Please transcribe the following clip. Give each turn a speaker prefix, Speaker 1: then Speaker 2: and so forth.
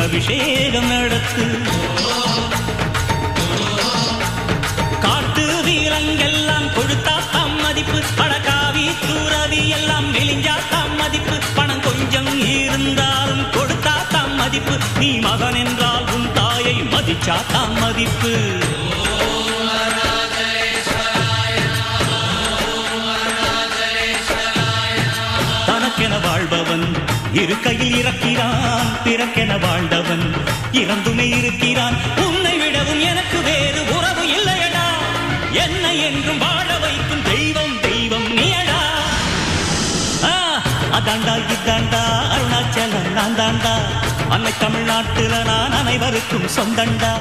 Speaker 1: அபிஷேகம் நடத்து. காட்டு வீரங்கெல்லாம் கொடுத்தா தாம் மதிப்பு, பழக்காவி தூரவி எல்லாம் மெலிஞ்சா தாம் மதிப்பு, பணம் கொஞ்சம் இருந்தாலும் கொடுத்தா தாம் மதிப்பு, நீ மகன் என்றால் உன் தாயை மதிச்சா தாம் மதிப்பு. தனக்கென வாழ்பவன் இருக்கையில் இறக்கிறான், பிறக்கென வாழ்ந்தவன் இறந்துமே இருக்கிறான். உன்னை விடவும் எனக்கு வேறு உறவு இல்லையடா, என்னை என்றும் வாழ வைக்கும் தெய்வம் தெய்வம் நீயடா. அதாண்டா இதாண்டா அருணாச்சலம் நான் தாண்டா, அன்னை தமிழ்நாட்டுல நான் அனைவருக்கும் சொந்தண்டா.